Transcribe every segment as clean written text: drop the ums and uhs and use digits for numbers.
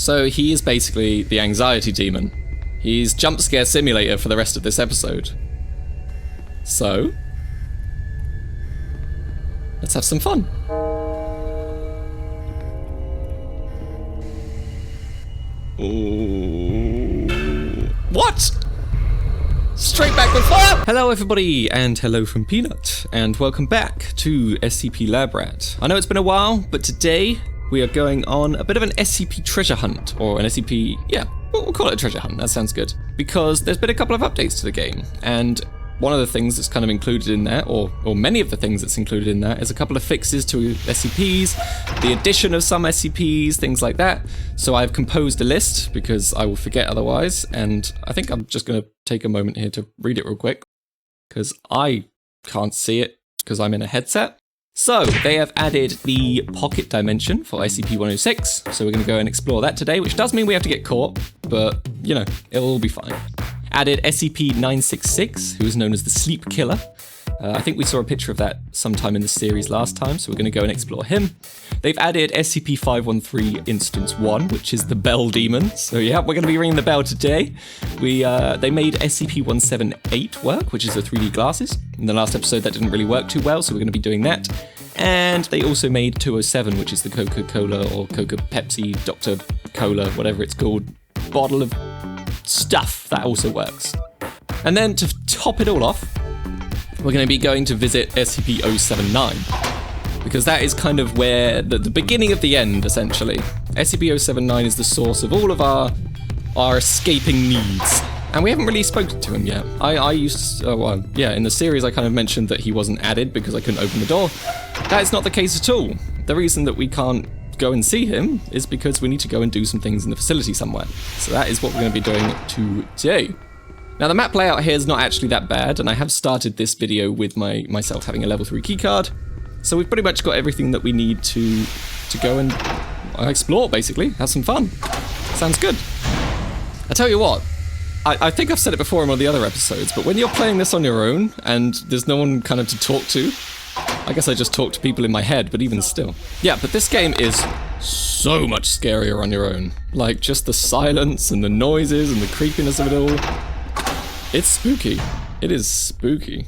So he is basically the anxiety demon. He's jump scare simulator for the rest of this episode. So, let's have some fun. Ooh. What? Straight back with fire! Hello everybody, and hello from Peanut, and welcome back to SCP Labrat. I know it's been a while, but today we are going on a bit of an SCP treasure hunt, or an SCP, yeah, we'll call it a treasure hunt, that sounds good. Because there's been a couple of updates to the game, and one of the things that's kind of included in there, or many of the things that's included in that, is a couple of fixes to SCPs, the addition of some SCPs, things like that. So I've composed a list, because I will forget otherwise, and I think I'm just going to take a moment here to read it real quick, because I can't see it, because I'm in a headset. So, they have added the pocket dimension for SCP-106, so we're going to go and explore that today, which does mean we have to get caught, but, you know, it'll all be fine. Added SCP-966, who is known as the Sleep Killer. I think we saw a picture of that sometime in the series last time, so we're going to go and explore him. They've added SCP-513 Instance 1, which is the Bell Demon. So yeah, we're going to be ringing the bell today. They made SCP-178 work, which is the 3D glasses. In the last episode that didn't really work too well, so we're going to be doing that. And they also made 207, which is the Coca-Cola or Coca-Pepsi, Dr. Cola, whatever it's called, bottle of stuff that also works. And then to top it all off, we're going to be going to visit SCP-079, because that is kind of where the beginning of the end, essentially. SCP-079 is the source of all of our escaping needs, and we haven't really spoken to him yet. In the series I kind of mentioned that he wasn't added because I couldn't open the door. That is not the case at all. The reason that we can't go and see him is because we need to go and do some things in the facility somewhere. So that is what we're going to be doing today. Now the map layout here is not actually that bad, and I have started this video with myself having a level 3 keycard. So we've pretty much got everything that we need to go and explore, basically. Have some fun. Sounds good. I tell you what, I think I've said it before in one of the other episodes, but when you're playing this on your own and there's no one kind of to talk to, I guess I just talk to people in my head, but even still. Yeah, but this game is so much scarier on your own. Like, just the silence and the noises and the creepiness of it all. It's spooky. It is spooky.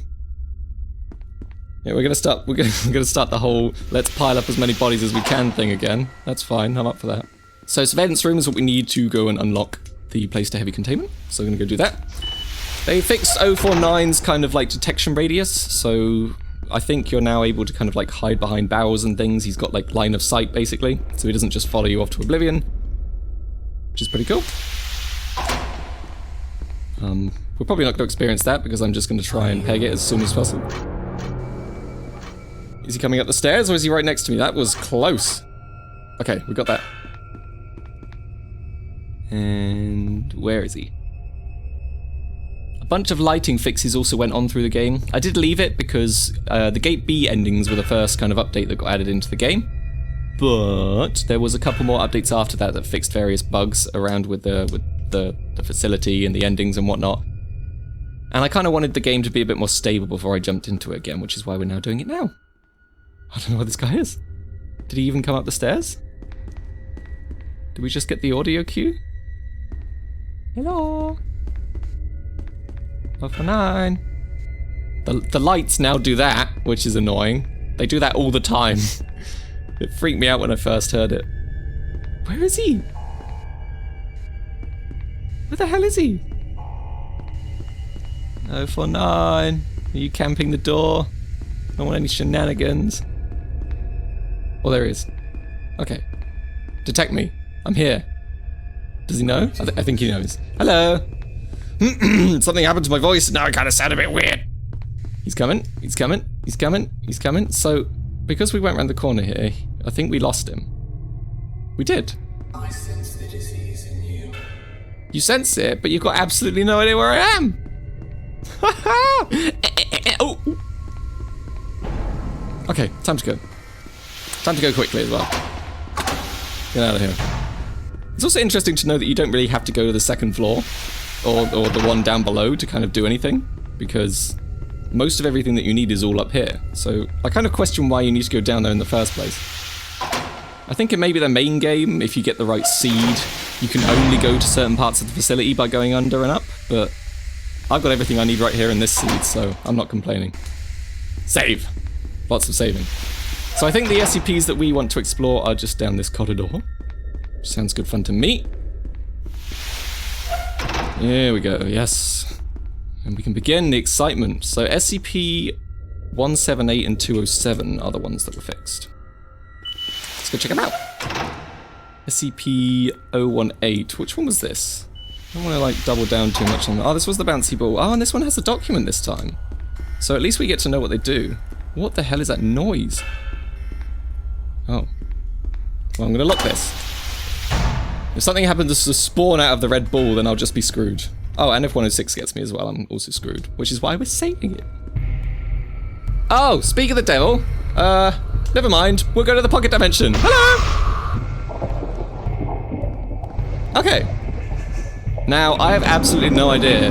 Yeah, we're gonna start the whole let's pile up as many bodies as we can thing again. That's fine, I'm up for that. So surveillance room is what we need to go and unlock the place to heavy containment. So we're gonna go do that. They fixed 049's kind of like detection radius, so I think you're now able to kind of like hide behind barrels and things. He's got like line of sight basically, so he doesn't just follow you off to oblivion, which is pretty cool. We're probably not going to experience that because I'm just going to try and peg it as soon as possible. Is he coming up the stairs or is he right next to me? That was close. Okay, we got that. And where is he? A bunch of lighting fixes also went on through the game. I did leave it because the Gate B endings were the first kind of update that got added into the game. But there was a couple more updates after that that fixed various bugs around with the facility and the endings and whatnot. And I kind of wanted the game to be a bit more stable before I jumped into it again, which is why we're now doing it now. I don't know where this guy is. Did he even come up the stairs? Did we just get the audio cue? Hello? 049. The lights now do that, which is annoying. They do that all the time. It freaked me out when I first heard it. Where is he? Where the hell is he? 049. Are you camping the door? Don't want any shenanigans. Oh, there he is. Okay. Detect me. I'm here. Does he know? I think he knows. Hello. Something happened to my voice and now I kind of sound a bit weird. He's coming. He's coming. He's coming. He's coming. So, because we went around the corner here, I think we lost him. We did. I sense the disease in you. You sense it, but you've got absolutely no idea where I am. Oh. Okay, time to go. Time to go quickly as well. Get out of here. It's also interesting to know that you don't really have to go to the second floor or the one down below to kind of do anything, because most of everything that you need is all up here. So I kind of question why you need to go down there in the first place. I think it may be the main game if you get the right seed you can only go to certain parts of the facility by going under and up, but I've got everything I need right here in this seed, so I'm not complaining. Save! Lots of saving. So I think the SCPs that we want to explore are just down this corridor. Sounds good fun to me. Here we go, yes. And we can begin the excitement. So SCP-178 and 207 are the ones that were fixed. Let's go check them out. SCP-018, which one was this? I don't want to like double down too much on that. Oh, this was the bouncy ball. Oh, and this one has a document this time. So at least we get to know what they do. What the hell is that noise? Oh. Well, I'm gonna lock this. If something happens to spawn out of the red ball, then I'll just be screwed. Oh, and if 106 gets me as well, I'm also screwed. Which is why we're saving it. Oh, speak of the devil. Never mind. We'll go to the pocket dimension. Hello! Okay. Now, I have absolutely no idea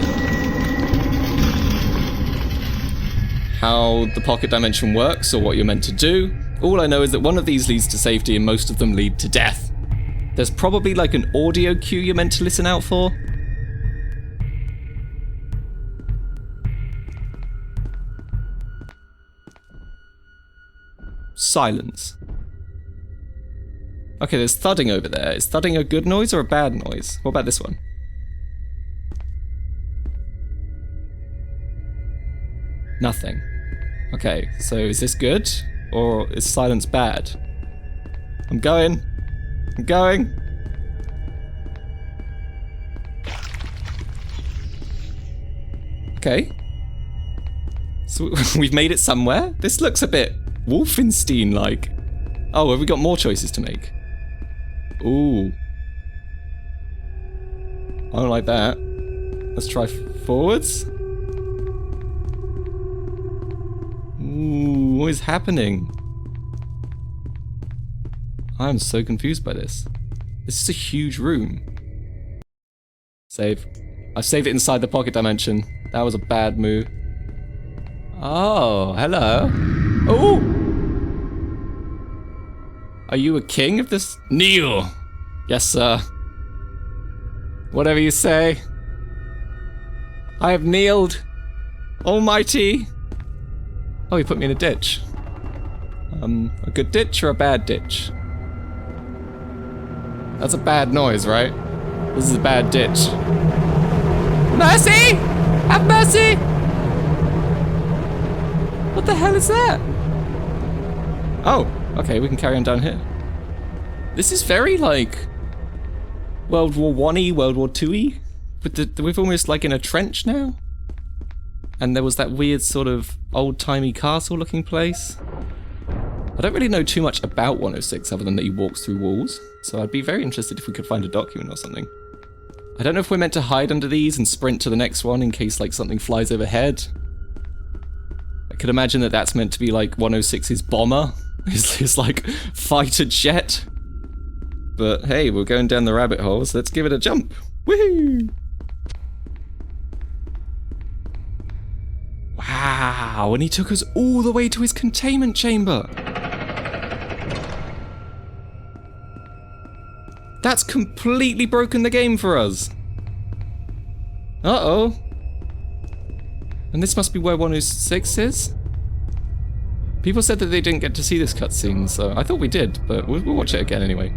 how the pocket dimension works or what you're meant to do. All I know is that one of these leads to safety and most of them lead to death. There's probably like an audio cue you're meant to listen out for. Silence. Okay, there's thudding over there. Is thudding a good noise or a bad noise? What about this one? Nothing. Okay, so is this good? Or is silence bad? I'm going. I'm going. Okay. So we've made it somewhere? This looks a bit Wolfenstein-like. Oh, have we got more choices to make? Ooh. I don't like that. Let's try forwards. Ooh, what is happening? I'm so confused by this. This is a huge room. Save. I've saved it inside the pocket dimension. That was a bad move. Oh, hello. Oh! Are you a king of this? Kneel! Yes, sir. Whatever you say. I have kneeled. Almighty. Oh, he put me in a ditch. A good ditch or a bad ditch? That's a bad noise, right? This is a bad ditch. Mercy! Have mercy! What the hell is that? Oh, okay, we can carry on down here. This is very, like, World War I-y, World War II-y. But we're almost, like, in a trench now. And there was that weird sort of old-timey castle-looking place. I don't really know too much about 106 other than that he walks through walls. So I'd be very interested if we could find a document or something. I don't know if we're meant to hide under these and sprint to the next one in case, like, something flies overhead. I could imagine that that's meant to be, like, 106's bomber. His like, fighter jet. But, hey, we're going down the rabbit hole, so let's give it a jump. Woohoo! Wow, and he took us all the way to his containment chamber. That's completely broken the game for us. Uh-oh. And this must be where 106 is? People said that they didn't get to see this cutscene, so I thought we did, but we'll watch it again anyway.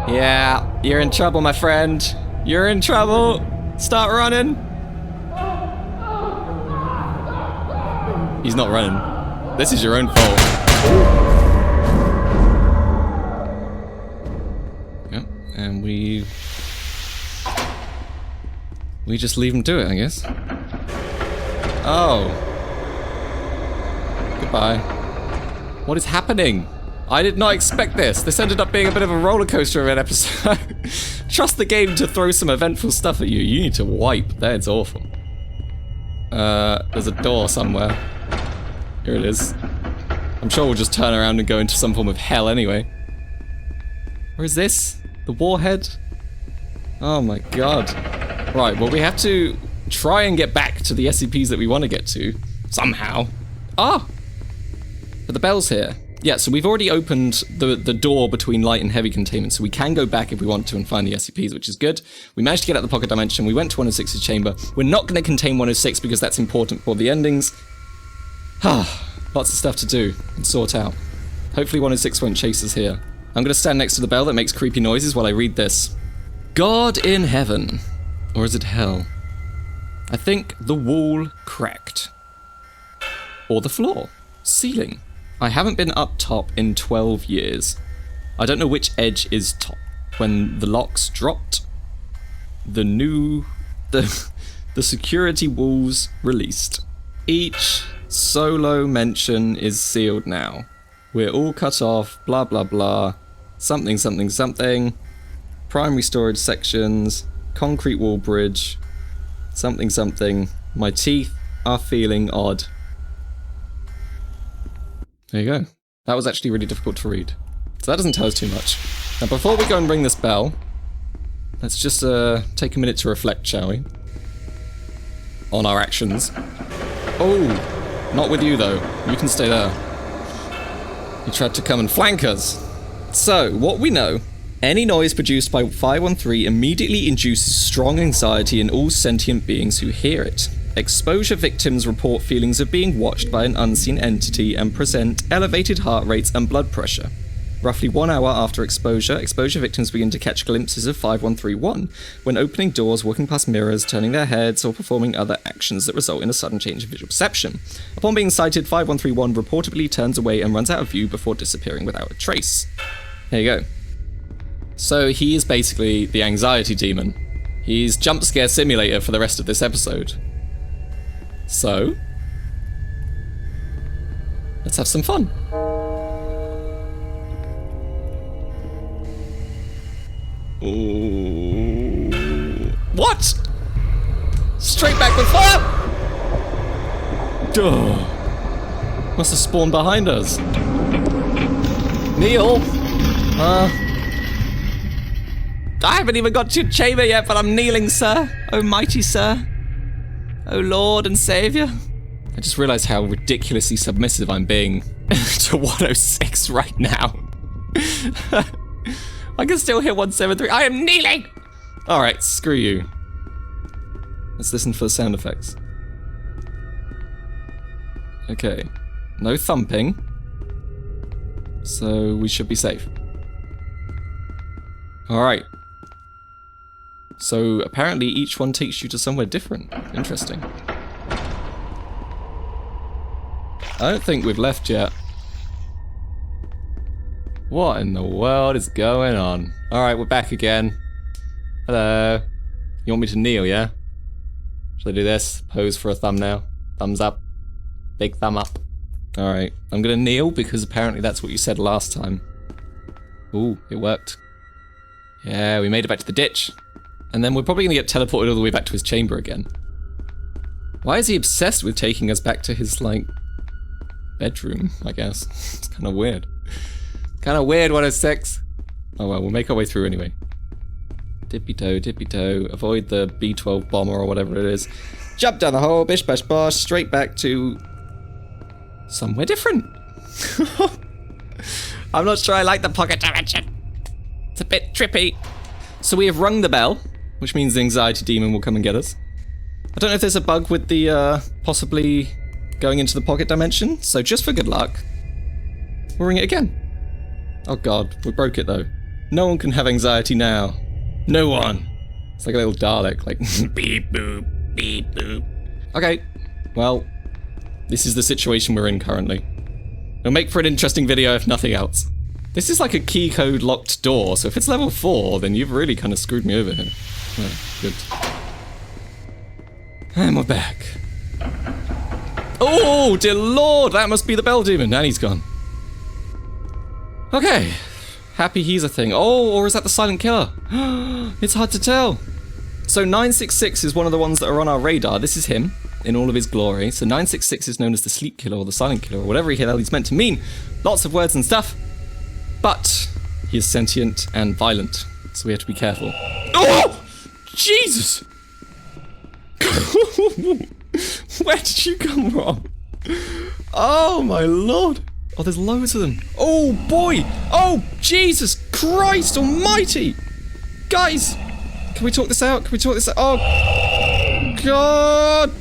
Yeah, you're in trouble, my friend. You're in trouble. Start running. He's not running. This is your own fault. Yep, and we just leave him to it, I guess. Oh. Goodbye. What is happening? I did not expect this. This ended up being a bit of a roller coaster of an episode. Trust the game to throw some eventful stuff at you. You need to wipe. That's awful. There's a door somewhere. Here it is. I'm sure we'll just turn around and go into some form of hell anyway. Where is this? The warhead? Oh my god. Right, well we have to try and get back to the SCPs that we want to get to. Somehow. Ah! But the bell's here. Yeah, so we've already opened the door between light and heavy containment, so we can go back if we want to and find the SCPs, which is good. We managed to get out the pocket dimension, we went to 106's chamber. We're not going to contain 106 because that's important for the endings. Lots of stuff to do and sort out. Hopefully 106 won't chase us here. I'm going to stand next to the bell that makes creepy noises while I read this. God in heaven. Or is it hell? I think the wall cracked. Or the floor. Ceiling. I haven't been up top in 12 years. I don't know which edge is top. When the locks dropped, the security walls released. Each solo mention is sealed now. We're all cut off, blah blah blah. Something something something. Primary storage sections. Concrete wall bridge. Something something. My teeth are feeling odd. There you go. That was actually really difficult to read. So that doesn't tell us too much. Now before we go and ring this bell, let's just take a minute to reflect, shall we? On our actions. Oh, not with you though. You can stay there. You tried to come and flank us. So, what we know, any noise produced by 513 immediately induces strong anxiety in all sentient beings who hear it. Exposure victims report feelings of being watched by an unseen entity and present elevated heart rates and blood pressure. Roughly 1 hour after exposure victims begin to catch glimpses of 5131 when opening doors, walking past mirrors, turning their heads, or performing other actions that result in a sudden change in visual perception. Upon being sighted, 5131 reportedly turns away and runs out of view before disappearing without a trace. There you go. So he is basically the anxiety demon. He's jump scare simulator for the rest of this episode. So, let's have some fun. Ooh. What? Straight back with fire? Duh. Must have spawned behind us. Kneel. I haven't even got to your chamber yet, but I'm kneeling, sir. Oh, mighty sir. Oh, Lord and Saviour. I just realised how ridiculously submissive I'm being to 106 right now. I can still hear 173. I am kneeling! Alright, screw you. Let's listen for the sound effects. Okay. No thumping. So we should be safe. Alright. So apparently each one takes you to somewhere different. Interesting. I don't think we've left yet. What in the world is going on? Alright, we're back again. Hello. You want me to kneel, yeah? Should I do this? Pose for a thumbnail. Thumbs up. Big thumb up. Alright, I'm gonna kneel because apparently that's what you said last time. Ooh, it worked. Yeah, we made it back to the ditch. And then we're probably gonna get teleported all the way back to his chamber again. Why is he obsessed with taking us back to his, like, bedroom, I guess? It's kind of weird. Kind of weird, 106. Oh well, we'll make our way through anyway. Tippy-toe, tippy-toe. Avoid the B-12 bomber or whatever it is. Jump down the hole, bish bash bosh, straight back to... somewhere different. I'm not sure I like the pocket dimension. It's a bit trippy. So we have rung the bell, which means the anxiety demon will come and get us. I don't know if there's a bug with the, possibly going into the pocket dimension, so just for good luck, we'll ring it again. Oh god, we broke it though. No one can have anxiety now. No one. It's like a little Dalek, like beep boop, beep boop. Okay, well, this is the situation we're in currently. It'll make for an interesting video if nothing else. This is like a key code locked door, so if it's level 4, then you've really kind of screwed me over here. Oh, good. And we're back. Oh, dear lord, that must be the bell demon. And he's gone. Okay. Happy he's a thing. Oh, or is that the silent killer? It's hard to tell. So 966 is one of the ones that are on our radar. This is him in all of his glory. So 966 is known as the sleep killer or the silent killer or whatever the hell he's meant to mean. Lots of words and stuff. But he is sentient and violent, so we have to be careful. Oh! Jesus! Where did you come from? Oh my lord! Oh, there's loads of them. Oh, boy. Oh, Jesus Christ almighty. Guys, can we talk this out? Can we talk this out? Oh, God.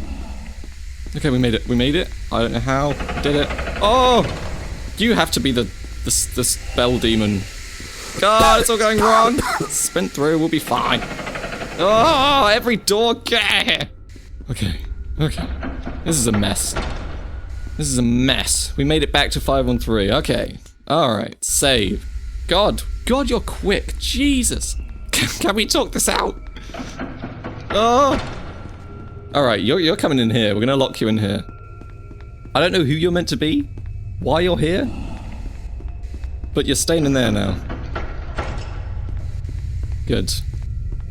Okay, we made it. We made it. I don't know how. We did it. Oh, you have to be the spell demon. God, it's all going wrong. Spin through. We'll be fine. Oh, every door. Okay. Okay. This is a mess. This is a mess. We made it back to 513. Okay. Alright. Save. God, you're quick. Jesus. Can we talk this out? Oh. Alright, you're coming in here. We're gonna lock you in here. I don't know who you're meant to be, why you're here, but you're staying in there now. Good.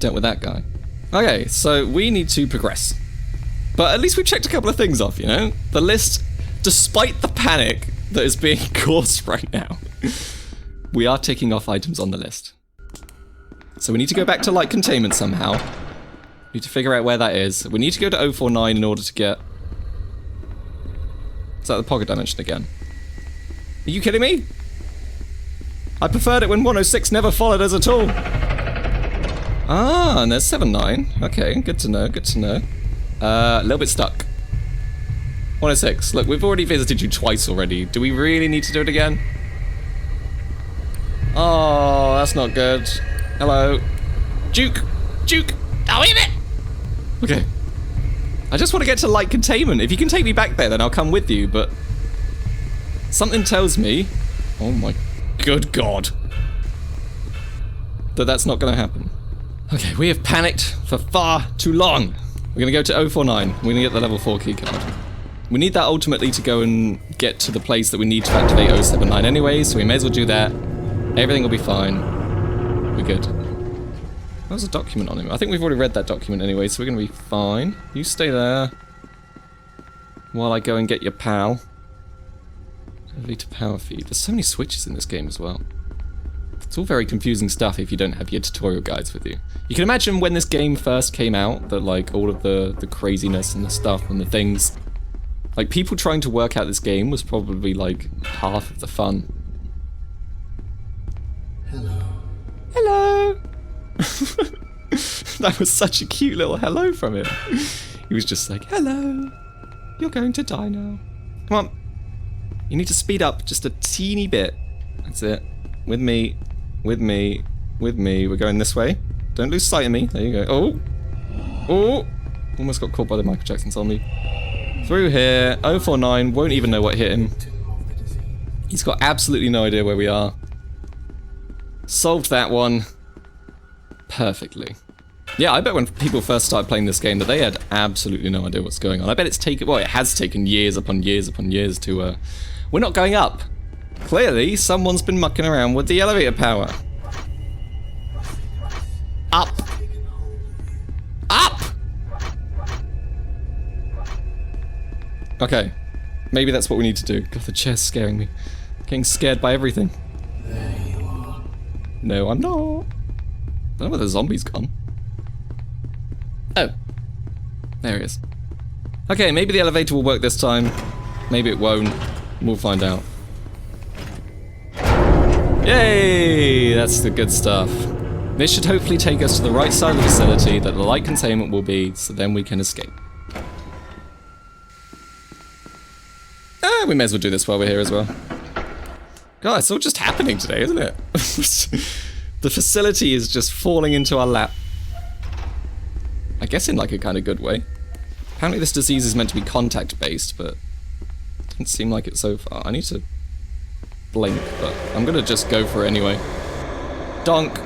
Dealt with that guy. Okay, so we need to progress. But at least we checked a couple of things off, you know? The list, despite the panic that is being caused right now, we are ticking off items on the list. So we need to go back to light containment somehow. We need to figure out where that is. We need to go to 049 in order to get... Is that the pocket dimension again? Are you kidding me? I preferred it when 106 never followed us at all. Ah, and there's 79. Okay, good to know, good to know. A little bit stuck. 106, look, we've already visited you twice already. Do we really need to do it again? Oh, that's not good. Hello. Juke! Oh, in it! Okay. I just want to get to light containment. If you can take me back there, then I'll come with you, but... Something tells me... Oh my good God. That's not going to happen. Okay, we have panicked for far too long. We're going to go to 049. We're going to get the level 4 keycard. We need that ultimately to go and get to the place that we need to activate 079 anyway, so we may as well do that. Everything will be fine. We're good. That was a document on him. I think we've already read that document anyway, so we're going to be fine. You stay there while I go and get your pal. Elevate to power feed. There's so many switches in this game as well. It's all very confusing stuff if you don't have your tutorial guides with you. You can imagine when this game first came out, that like all of the craziness and the stuff and the things. Like people trying to work out this game was probably like half of the fun. Hello. That was such a cute little hello from him. He was just like, hello. You're going to die now. Come on. You need to speed up just a teeny bit. That's it. With me. We're going this way. Don't lose sight of me. There you go. Oh! Almost got caught by the Michael Jackson zombie. Through here. 049 won't even know what hit him. He's got absolutely no idea where we are. Solved that one perfectly. Yeah, I bet when people first started playing this game that they had absolutely no idea what's going on. I bet it's taken, well, it has taken years upon years upon years to, we're not going up. Clearly, someone's been mucking around with the elevator power. Up. Up! Okay. Maybe that's what we need to do. God, the chair's scaring me. Getting scared by everything. There you are. No, I'm not. I don't know where the zombie's gone. Oh. There he is. Okay, maybe the elevator will work this time. Maybe it won't. We'll find out. Yay! That's the good stuff. This should hopefully take us to the right side of the facility that the light containment will be, so then we can escape. We may as well do this while we're here as well. God, it's all just happening today, isn't it? The facility is just falling into our lap. I guess in like a kind of good way. Apparently this disease is meant to be contact-based, but it doesn't seem like it so far. I need to blink, but I'm gonna just go for it anyway. Donk!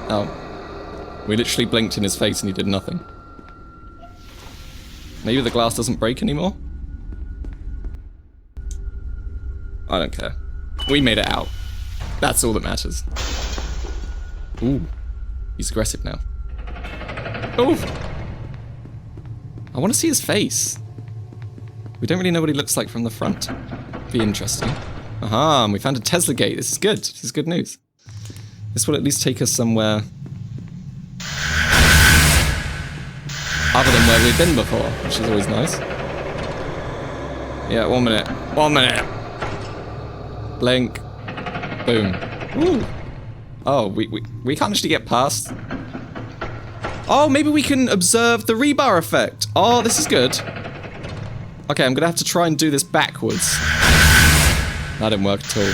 Oh. We literally blinked in his face and he did nothing. Maybe the glass doesn't break anymore? I don't care. We made it out. That's all that matters. Ooh. He's aggressive now. Ooh! I want to see his face. We don't really know what he looks like from the front. Be interesting. Aha, and we found a Tesla gate. This is good. This is good news. This will at least take us somewhere other than where we've been before, which is always nice. Yeah, 1 minute. 1 minute. Blink. Boom. Ooh. Oh, we can't actually get past. Oh, maybe we can observe the rebar effect. Oh, this is good. Okay, I'm gonna have to try and do this backwards. That didn't work at all.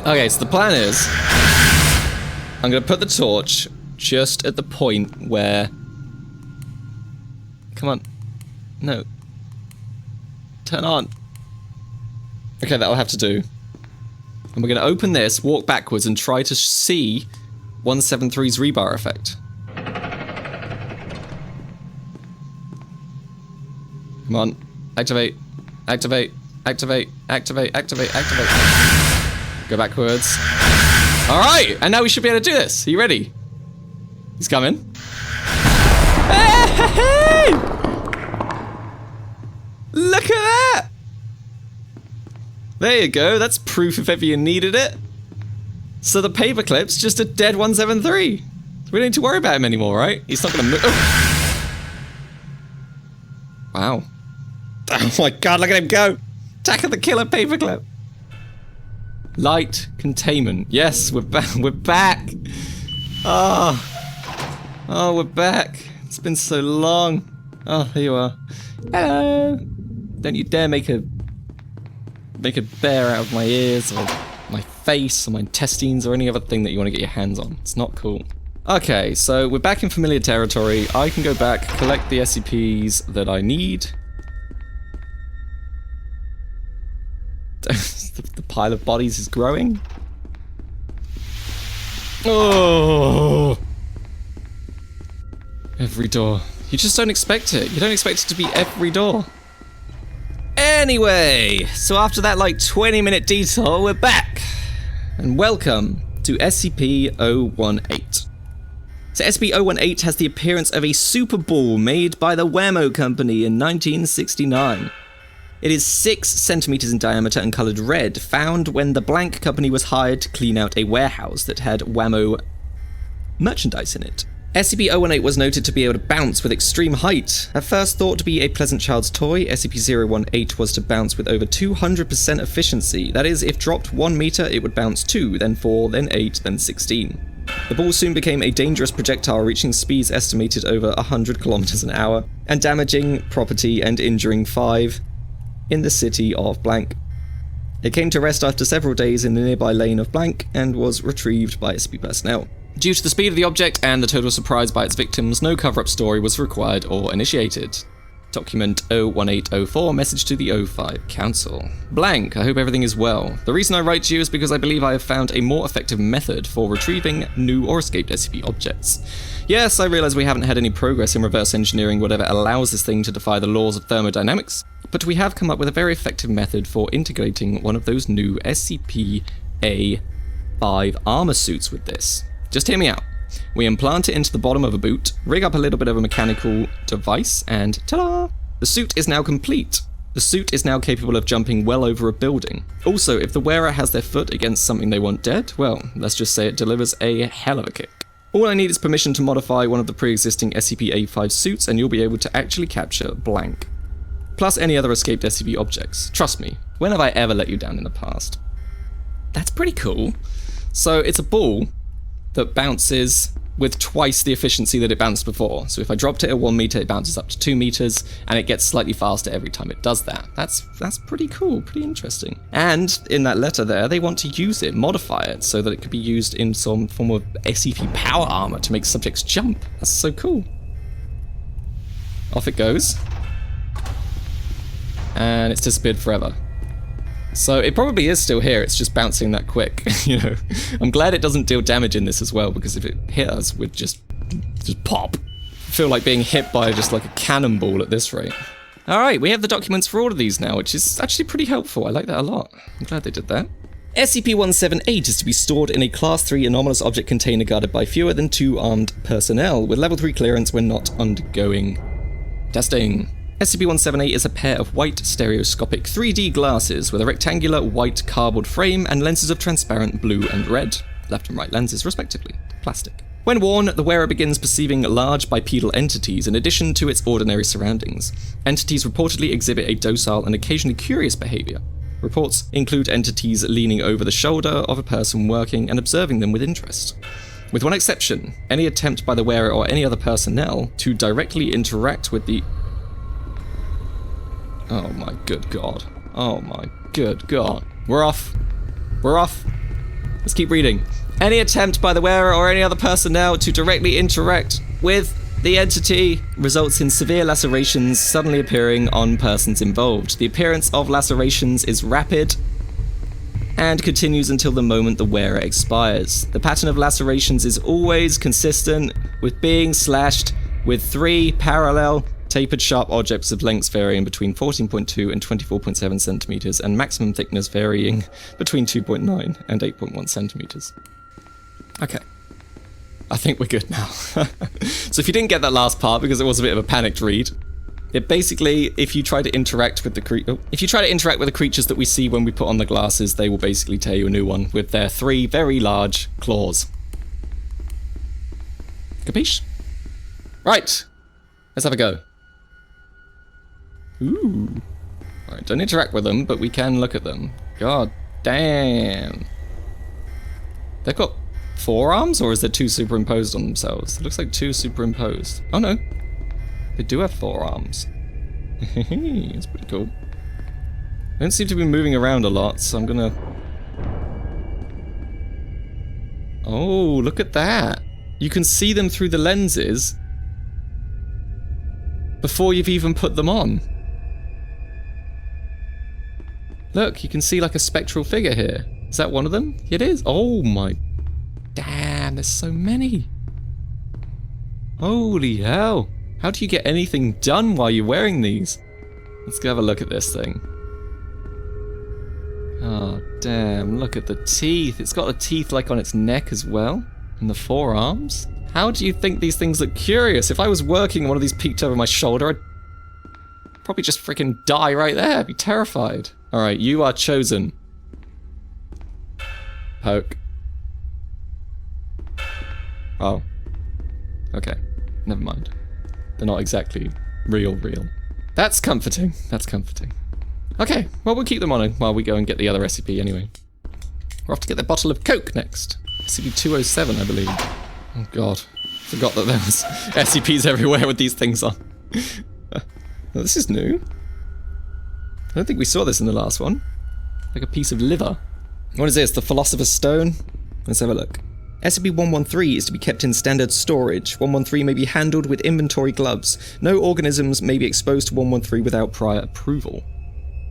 Okay, so the plan is, I'm gonna put the torch just at the point where... Come on. No. Turn on. Okay, that'll have to do. And we're gonna open this, walk backwards, and try to see 173's rebar effect. Come on. Activate. Activate. Activate. Activate. Activate. Activate. Go backwards. Alright! And now we should be able to do this. Are you ready? He's coming. Hey! Look at that! There you go. That's proof if ever you needed it. So the paperclip's just a dead 173. We don't need to worry about him anymore, right? He's not gonna move. Oh. Wow. Oh my god, look at him go! Attack of the killer paperclip! Light containment. Yes, we're back. We're back! Oh, we're back. It's been so long. Oh, here you are. Hello! Don't you dare make a bear out of my ears, or my face, or my intestines, or any other thing that you want to get your hands on. It's not cool. Okay, so we're back in familiar territory. I can go back, collect the SCPs that I need. The pile of bodies is growing. Oh! Every door. You just don't expect it. You don't expect it to be every door. Anyway, so after that like 20-minute detour, we're back. And welcome to SCP-018. So SCP-018 has the appearance of a super ball made by the Whammo Company in 1969. It is 6 centimeters in diameter and colored red, found when the blank company was hired to clean out a warehouse that had Whammo merchandise in it. SCP-018 was noted to be able to bounce with extreme height. At first thought to be a pleasant child's toy, SCP-018 was to bounce with over 200% efficiency. That is, if dropped 1 meter, it would bounce 2, then 4, then 8, then 16. The ball soon became a dangerous projectile, reaching speeds estimated over 100 kilometers an hour, and damaging property and injuring 5 in the city of blank. It came to rest after several days in the nearby lane of blank, and was retrieved by SCP personnel. Due to the speed of the object and the total surprise by its victims, no cover-up story was required or initiated. Document 01804, message to the 05 Council. Blank, I hope everything is well. The reason I write to you is because I believe I have found a more effective method for retrieving new or escaped SCP objects. Yes, I realize we haven't had any progress in reverse engineering whatever allows this thing to defy the laws of thermodynamics, but we have come up with a very effective method for integrating one of those new SCP-A5 armor suits with this. Just hear me out. We implant it into the bottom of a boot, rig up a little bit of a mechanical device, and ta-da! The suit is now complete. The suit is now capable of jumping well over a building. Also, if the wearer has their foot against something they want dead, well, let's just say it delivers a hell of a kick. All I need is permission to modify one of the pre-existing SCP-A5 suits, and you'll be able to actually capture blank. Plus any other escaped SCP objects. Trust me, when have I ever let you down in the past? That's pretty cool. So it's a ball that bounces with twice the efficiency that it bounced before. So if I dropped it at 1 meter, it bounces up to 2 meters, and it gets slightly faster every time it does that. That's pretty cool, pretty interesting. And in that letter there, they want to use it, modify it, so that it could be used in some form of SCP power armor to make subjects jump. That's so cool. Off it goes. And it's disappeared forever. So it probably is still here, it's just bouncing that quick, you know. I'm glad it doesn't deal damage in this as well, because if it hit us, we'd just pop. Feel like being hit by just like a cannonball at this rate. Alright, we have the documents for all of these now, which is actually pretty helpful. I like that a lot. I'm glad they did that. SCP-178 is to be stored in a Class 3 anomalous object container guarded by fewer than 2 armed personnel, with Level 3 clearance when not undergoing testing. SCP-178 is a pair of white stereoscopic 3D glasses with a rectangular white cardboard frame and lenses of transparent blue and red, left and right lenses respectively, plastic. When worn, the wearer begins perceiving large bipedal entities in addition to its ordinary surroundings. Entities reportedly exhibit a docile and occasionally curious behavior. Reports include entities leaning over the shoulder of a person working and observing them with interest. With one exception, any attempt by the wearer or any other personnel to directly interact with the... Oh my good god. Oh my good god. We're off. We're off. Let's keep reading. Any attempt by the wearer or any other personnel to directly interact with the entity results in severe lacerations suddenly appearing on persons involved. The appearance of lacerations is rapid and continues until the moment the wearer expires. The pattern of lacerations is always consistent with being slashed with 3 parallel tapered sharp objects of lengths varying between 14.2 and 24.7 centimeters and maximum thickness varying between 2.9 and 8.1 centimeters. Okay. I think we're good now. So if you didn't get that last part because it was a bit of a panicked read, it basically, if you try to interact with the creatures that we see when we put on the glasses, they will basically tear you a new one with their 3 very large claws. Capiche? Right. Let's have a go. Ooh. Alright, don't interact with them, but we can look at them. God damn. They've got 4 arms, or is there 2 superimposed on themselves? It looks like 2 superimposed. Oh no. They do have 4 arms. It's pretty cool. They don't seem to be moving around a lot, so I'm gonna... Oh, look at that. You can see them through the lenses before you've even put them on. Look, you can see like a spectral figure here. Is that one of them? It is. Oh my... Damn, there's so many. Holy hell. How do you get anything done while you're wearing these? Let's go have a look at this thing. Oh, damn, look at the teeth. It's got the teeth like on its neck as well. And the forearms. How do you think these things look curious? If I was working and one of these peeked over my shoulder, I'd probably just freaking die right there. I'd be terrified. Alright, you are chosen. Poke. Oh. Okay. Never mind. They're not exactly real. That's comforting. That's comforting. Okay, well we'll keep them on while we go and get the other SCP anyway. We're off to get the bottle of Coke next. SCP-207, I believe. Oh god. Forgot that there was SCPs everywhere with these things on. Well, this is new. I don't think we saw this in the last one. Like a piece of liver. What is this? The Philosopher's Stone? Let's have a look. SCP-113 is to be kept in standard storage. 113 may be handled with inventory gloves. No organisms may be exposed to 113 without prior approval.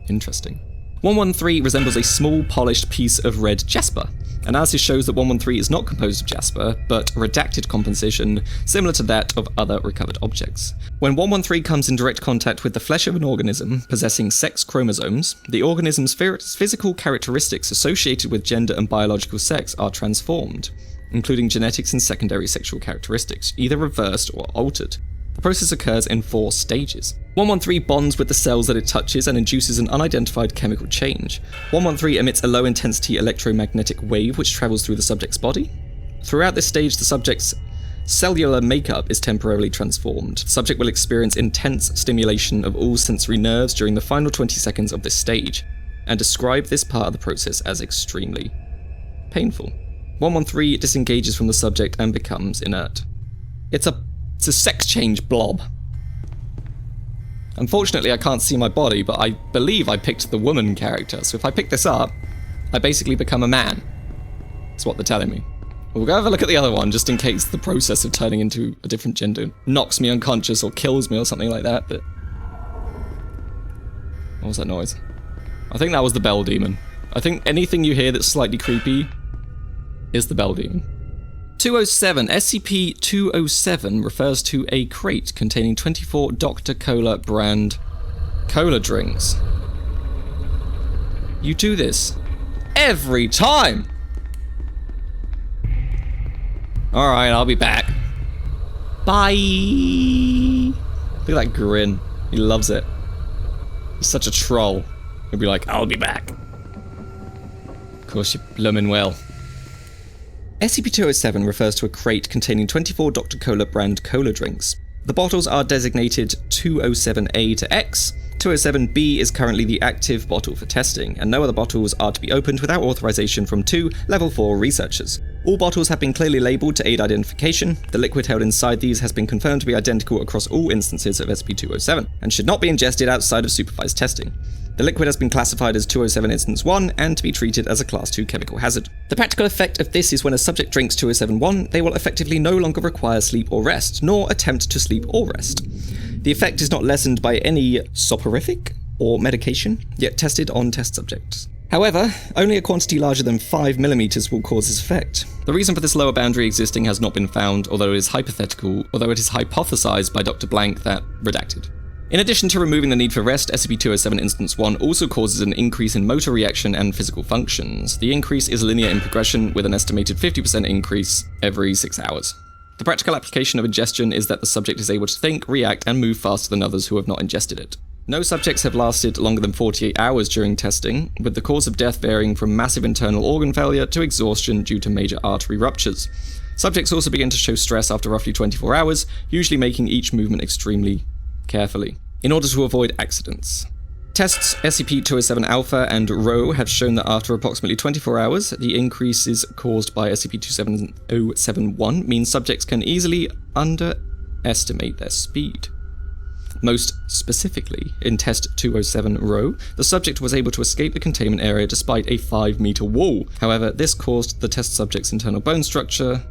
Interesting. 113 resembles a small, polished piece of red jasper. Analysis shows that 113 is not composed of jasper, but redacted composition similar to that of other recovered objects. When 113 comes in direct contact with the flesh of an organism possessing sex chromosomes, the organism's physical characteristics associated with gender and biological sex are transformed, including genetics and secondary sexual characteristics, either reversed or altered. The process occurs in 4 stages. 113 bonds with the cells that it touches and induces an unidentified chemical change. 113 emits a low-intensity electromagnetic wave which travels through the subject's body. Throughout this stage, the subject's cellular makeup is temporarily transformed. The subject will experience intense stimulation of all sensory nerves during the final 20 seconds of this stage, and describe this part of the process as extremely painful. 113 disengages from the subject and becomes inert. It's a sex change blob. Unfortunately, I can't see my body, but I believe I picked the woman character, so if I pick this up, I basically become a man. That's what they're telling me. We'll go have a look at the other one, just in case the process of turning into a different gender knocks me unconscious or kills me or something like that, but... What was that noise? I think that was the bell demon. I think anything you hear that's slightly creepy is the bell demon. 207. SCP-207 refers to a crate containing 24 Dr. Cola brand cola drinks. You do this every time! Alright, I'll be back. Bye! Look at that grin. He loves it. He's such a troll. He'll be like, I'll be back. Of course, you're blooming well. SCP-207 refers to a crate containing 24 Dr. Cola brand cola drinks. The bottles are designated 207A to X. 207B is currently the active bottle for testing, and no other bottles are to be opened without authorization from 2 Level 4 researchers. All bottles have been clearly labelled to aid identification. The liquid held inside these has been confirmed to be identical across all instances of SCP-207, and should not be ingested outside of supervised testing. The liquid has been classified as 207 Instance 1 and to be treated as a Class 2 chemical hazard. The practical effect of this is when a subject drinks 207-1, they will effectively no longer require sleep or rest, nor attempt to sleep or rest. The effect is not lessened by any soporific or medication, yet tested on test subjects. However, only a quantity larger than 5 mm will cause this effect. The reason for this lower boundary existing has not been found, although it is hypothesized by Dr. Blank that redacted. In addition to removing the need for rest, SCP-207 Instance 1 also causes an increase in motor reaction and physical functions. The increase is linear in progression, with an estimated 50% increase every 6 hours. The practical application of ingestion is that the subject is able to think, react, and move faster than others who have not ingested it. No subjects have lasted longer than 48 hours during testing, with the cause of death varying from massive internal organ failure to exhaustion due to major artery ruptures. Subjects also begin to show stress after roughly 24 hours, usually making each movement extremely carefully, in order to avoid accidents. Tests SCP-207 Alpha and Rho have shown that after approximately 24 hours, the increases caused by SCP-27071 mean subjects can easily underestimate their speed. Most specifically, in Test 207 Rho, the subject was able to escape the containment area despite a 5-meter wall. However, this caused the test subject's internal bone structure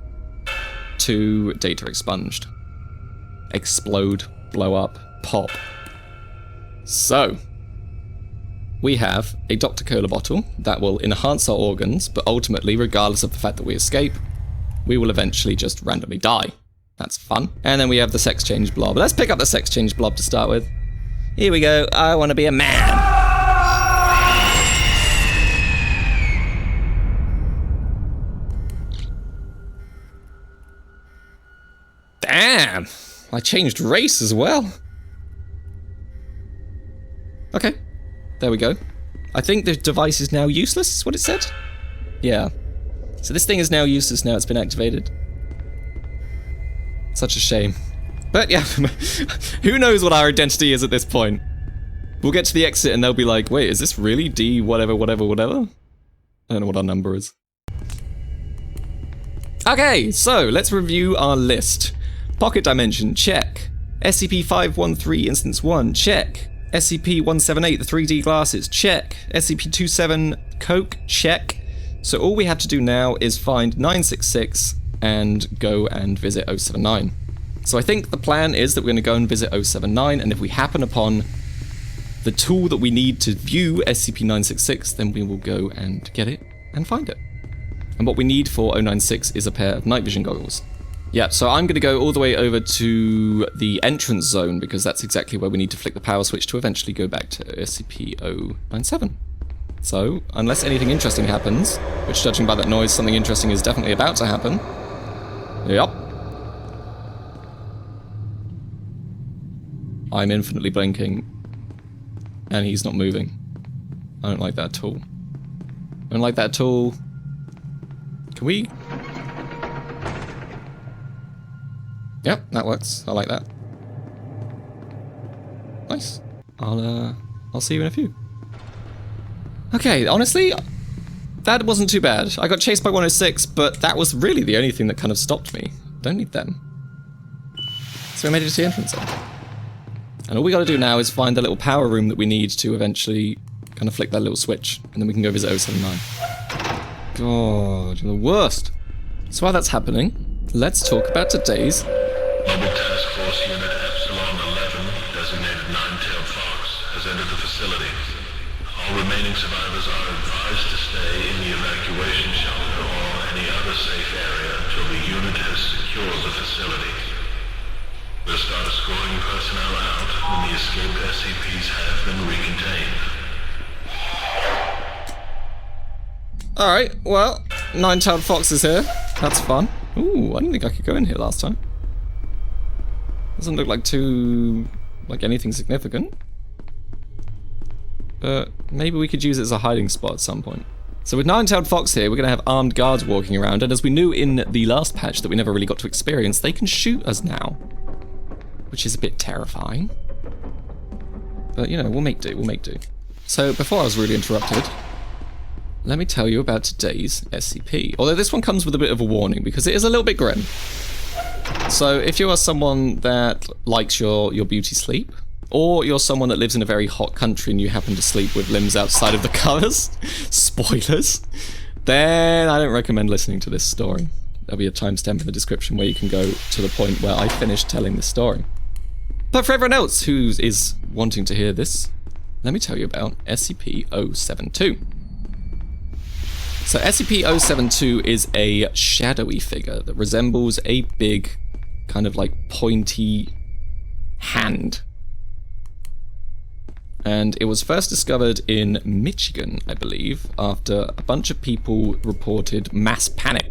to data expunged. Explode, blow up, pop. So, we have a Dr. Cola bottle that will enhance our organs, but ultimately, regardless of the fact that we escape, we will eventually just randomly die. That's fun. And then we have the sex change blob. Let's pick up the sex change blob to start with. Here we go. I want to be a man. Damn. I changed race as well. Okay. There we go. I think the device is now useless, is what it said? Yeah. So this thing is now useless now it's been activated. Such a shame. But yeah, who knows what our identity is at this point? We'll get to the exit and they'll be like, wait, is this really D whatever, whatever, whatever? I don't know what our number is. Okay, so let's review our list. Pocket Dimension, check. SCP-513 Instance 1, check. SCP-178, the 3D glasses, check. SCP-27 Coke, check. So all we have to do now is find 966 and go and visit 079. So I think the plan is that we're going to go and visit 079, and if we happen upon the tool that we need to view SCP-966, then we will go and get it and find it. And what we need for 096 is a pair of night vision goggles. Yeah, so I'm going to go all the way over to the entrance zone, because that's exactly where we need to flick the power switch to eventually go back to SCP-097. So, unless anything interesting happens, which judging by that noise, something interesting is definitely about to happen. Yep. I'm infinitely blinking, and he's not moving. I don't like that at all. I don't like that at all. Can we... Yep, that works. I like that. Nice. I'll see you in a few. Okay, honestly, that wasn't too bad. I got chased by 106, but that was really the only thing that kind of stopped me. Don't need them. So we made it to the entrance zone. And all we gotta do now is find the little power room that we need to eventually kind of flick that little switch, and then we can go visit 079. God, you're the worst. So while that's happening, let's talk about today's Mobile Task Force Unit Epsilon 11, designated Nine-Tailed Fox, has entered the facility. All remaining survivors are advised to stay in the evacuation shelter or any other safe area until the unit has secured the facility. We'll start escorting personnel out when the escaped SCPs have been recontained. Alright, well, Nine-Tailed Fox is here. That's fun. Ooh, I didn't think I could go in here last time. Doesn't look like anything significant. Maybe we could use it as a hiding spot at some point. So with Nine-Tailed Fox here, we're going to have armed guards walking around, and as we knew in the last patch that we never really got to experience, they can shoot us now. Which is a bit terrifying. But, you know, we'll make do, we'll make do. So, before I was really interrupted, let me tell you about today's SCP. Although this one comes with a bit of a warning, because it is a little bit grim. So, if you are someone that likes your beauty sleep, or you're someone that lives in a very hot country and you happen to sleep with limbs outside of the covers, spoilers, then I don't recommend listening to this story. There'll be a timestamp in the description where you can go to the point where I finished telling the story. But for everyone else who is wanting to hear this, let me tell you about SCP-072. So SCP-072 is a shadowy figure that resembles a big, kind of like pointy hand. And it was first discovered in Michigan, I believe, after a bunch of people reported mass panic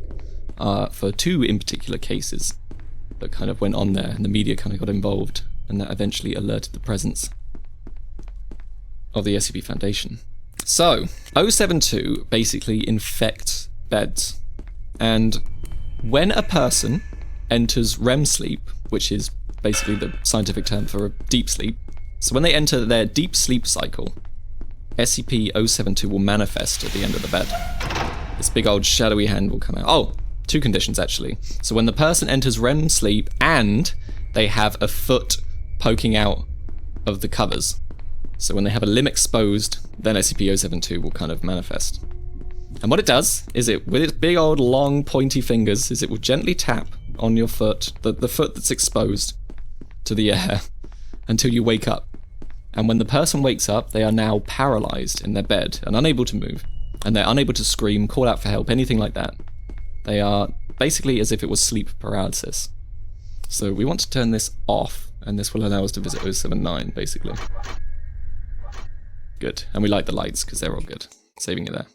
for 2 in particular cases that kind of went on there, and the media kind of got involved, and that eventually alerted the presence of the SCP Foundation. So, 072 basically infects beds, and when a person enters REM sleep, which is basically the scientific term for a deep sleep, so when they enter their deep sleep cycle, SCP-072 will manifest at the end of the bed. This big old shadowy hand will come out. Oh, 2 conditions actually. So when the person enters REM sleep and they have a foot poking out of the covers. So when they have a limb exposed, then SCP-072 will kind of manifest. And what it does is it, with its big old long pointy fingers, is it will gently tap on your foot, the foot that's exposed to the air, until you wake up. And when the person wakes up, they are now paralyzed in their bed and unable to move. And they're unable to scream, call out for help, anything like that. They are basically as if it was sleep paralysis. So we want to turn this off, and this will allow us to visit 079, basically. Good. And we like the lights, because they're all good. Saving it there.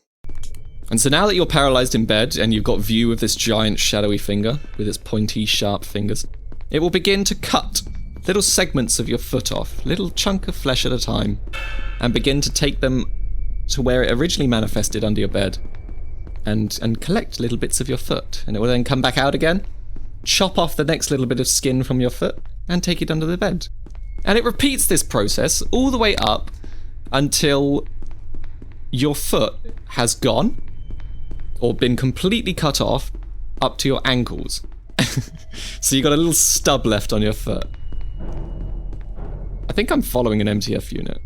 And so now that you're paralyzed in bed, and you've got view of this giant shadowy finger, with its pointy, sharp fingers, it will begin to cut little segments of your foot off, little chunk of flesh at a time, and begin to take them to where it originally manifested under your bed, and collect little bits of your foot, and it will then come back out again, chop off the next little bit of skin from your foot, and take it under the bed. And it repeats this process all the way up until your foot has gone, or been completely cut off, up to your ankles. So you got a little stub left on your foot. I think I'm following an MTF unit.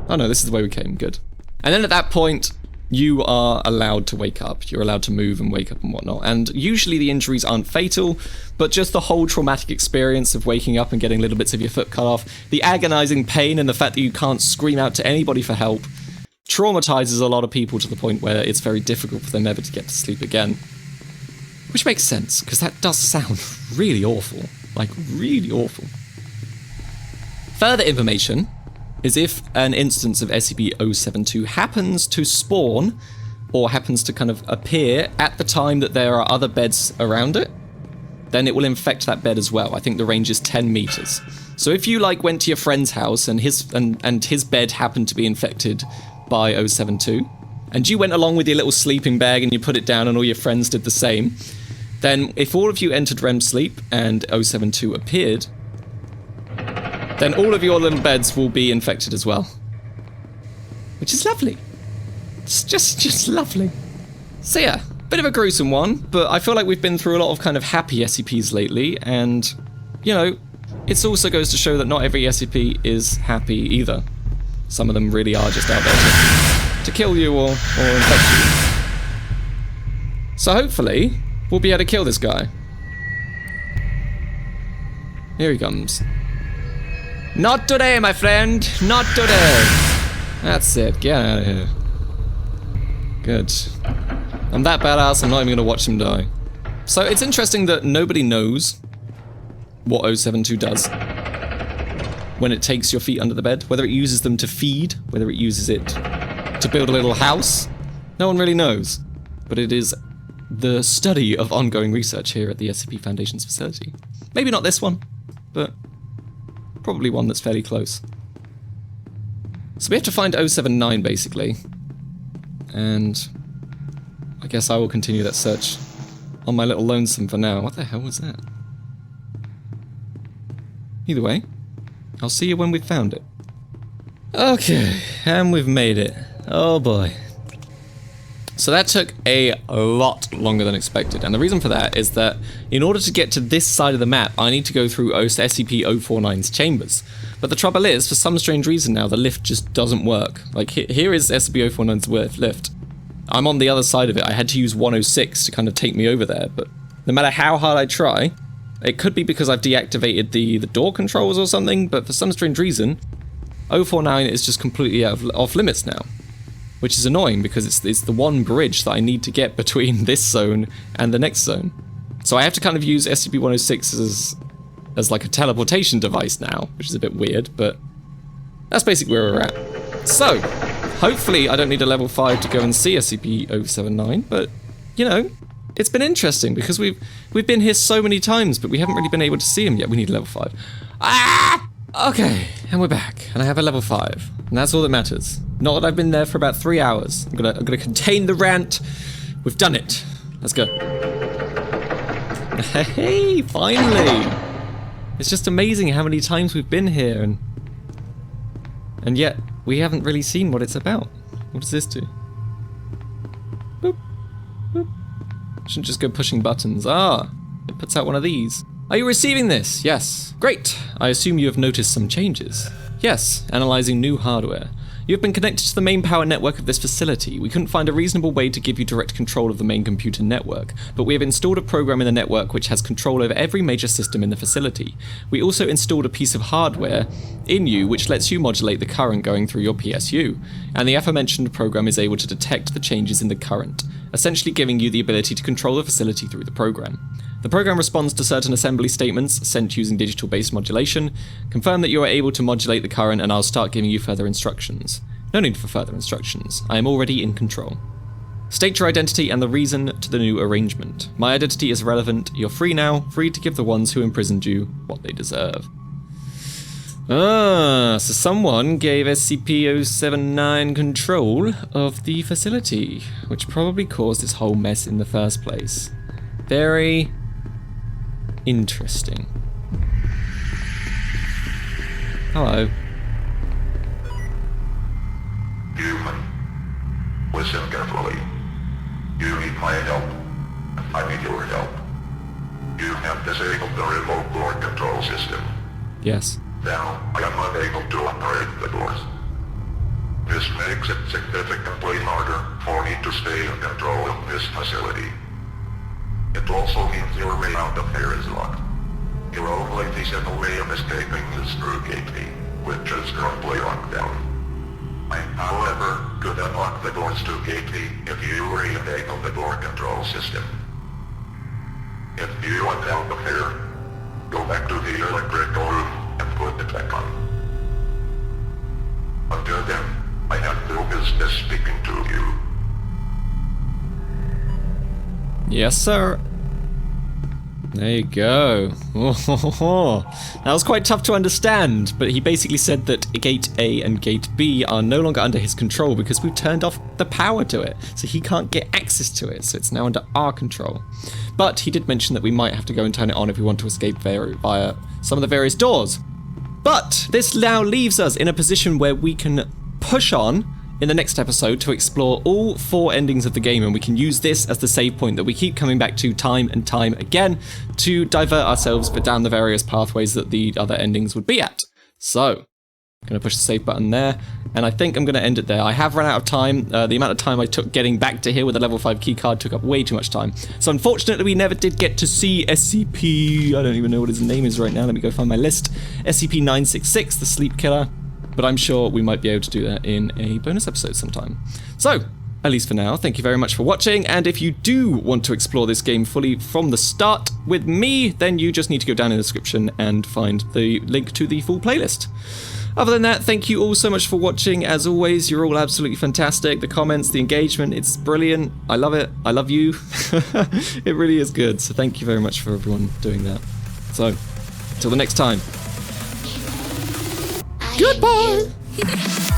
Oh no, this is the way we came, good. And then at that point, you are allowed to wake up. You're allowed to move and wake up and whatnot. And usually the injuries aren't fatal, but just the whole traumatic experience of waking up and getting little bits of your foot cut off, the agonizing pain and the fact that you can't scream out to anybody for help, traumatizes a lot of people to the point where it's very difficult for them ever to get to sleep again. Which makes sense, because that does sound really awful. Like, really awful. Further information is if an instance of SCP-072 happens to spawn, or happens to kind of appear at the time that there are other beds around it, then it will infect that bed as well. I think the range is 10 meters. So if you, like, went to your friend's house and his bed happened to be infected by 072, and you went along with your little sleeping bag and you put it down and all your friends did the same, then if all of you entered REM sleep and 072 appeared, then all of your little beds will be infected as well. Which is lovely. It's just lovely. So yeah, bit of a gruesome one, but I feel like we've been through a lot of kind of happy SCPs lately, and, you know, it also goes to show that not every SCP is happy either. Some of them really are just out there to kill you or infect you. So hopefully, we'll be able to kill this guy. Here he comes. Not today, my friend. Not today. That's it. Get out of here. Good. I'm that badass, I'm not even going to watch him die. So it's interesting that nobody knows what 072 does when it takes your feet under the bed. Whether it uses them to feed, whether it uses it to build a little house. No one really knows. But it is the study of ongoing research here at the SCP Foundation's facility. Maybe not this one, but probably one that's fairly close. So we have to find 079 basically. And I guess I will continue that search on my little lonesome for now. What the hell was that? Either way, I'll see you when we've found it. Okay, and we've made it. Oh boy. So that took a lot longer than expected, and the reason for that is that in order to get to this side of the map, I need to go through SCP-049's chambers. But the trouble is, for some strange reason now, the lift just doesn't work. Like, here is SCP-049's lift. I'm on the other side of it. I had to use 106 to kind of take me over there, but no matter how hard I try, it could be because I've deactivated the door controls or something, but for some strange reason, 049 is just completely off limits now. Which is annoying because it's the one bridge that I need to get between this zone and the next zone. So I have to kind of use SCP-106 as like a teleportation device now, which is a bit weird, but that's basically where we're at. So, hopefully I don't need a level 5 to go and see SCP-079, but, you know, it's been interesting because we've been here so many times, but we haven't really been able to see him yet. We need a level 5. Ah! Okay, and we're back, and I have a level 5, and that's all that matters. Not that I've been there for about 3 hours. I'm gonna contain the rant. We've done it. Let's go. Hey, finally! It's just amazing how many times we've been here, and yet we haven't really seen what it's about. What does this do? Boop, boop. Shouldn't just go pushing buttons. Ah, it puts out one of these. Are you receiving this? Yes. Great. I assume you have noticed some changes. Yes, analyzing new hardware. You have been connected to the main power network of this facility. We couldn't find a reasonable way to give you direct control of the main computer network, but we have installed a program in the network which has control over every major system in the facility. We also installed a piece of hardware in you which lets you modulate the current going through your PSU, and the aforementioned program is able to detect the changes in the current, essentially giving you the ability to control the facility through the program. The program responds to certain assembly statements sent using digital-based modulation. Confirm that you are able to modulate the current and I'll start giving you further instructions. No need for further instructions. I am already in control. State your identity and the reason to the new arrangement. My identity is irrelevant. You're free now, free to give the ones who imprisoned you what they deserve. Ah, so someone gave SCP-079 control of the facility, which probably caused this whole mess in the first place. Very interesting. Hello. Human, listen carefully. You need my help. I need your help. You have disabled the remote door control system. Yes. Now, I am unable to operate the doors. This makes it significantly harder for me to stay in control of this facility. It also means your way out of here is locked. Your only feasible way of escaping is through Gate B, which is currently locked down. I, however, could unlock the doors to Gate B if you re-enable the door control system. If you want out of here, go back to the electrical room and put it back on. Until then, I have no business speaking to you. Yes, sir. There you go. That was quite tough to understand, but he basically said that Gate A and Gate B are no longer under his control because we've turned off the power to it, so he can't get access to it, so it's now under our control. But he did mention that we might have to go and turn it on if we want to escape via some of the various doors. But this now leaves us in a position where we can push on in the next episode to explore all 4 endings of the game, and we can use this as the save point that we keep coming back to time and time again to divert ourselves down the various pathways that the other endings would be at. So, I'm going to push the save button there, and I think I'm going to end it there. I have run out of time. The amount of time I took getting back to here with a level 5 keycard took up way too much time. So unfortunately we never did get to see SCP... I don't even know what his name is right now. Let me go find my list. SCP-966, the Sleep Killer. But I'm sure we might be able to do that in a bonus episode sometime. So, at least for now, thank you very much for watching, and if you do want to explore this game fully from the start with me, then you just need to go down in the description and find the link to the full playlist. Other than that, thank you all so much for watching. As always, you're all absolutely fantastic. The comments, the engagement, it's brilliant. I love it. I love you. It really is good, so thank you very much for everyone doing that. So, until the next time. Goodbye!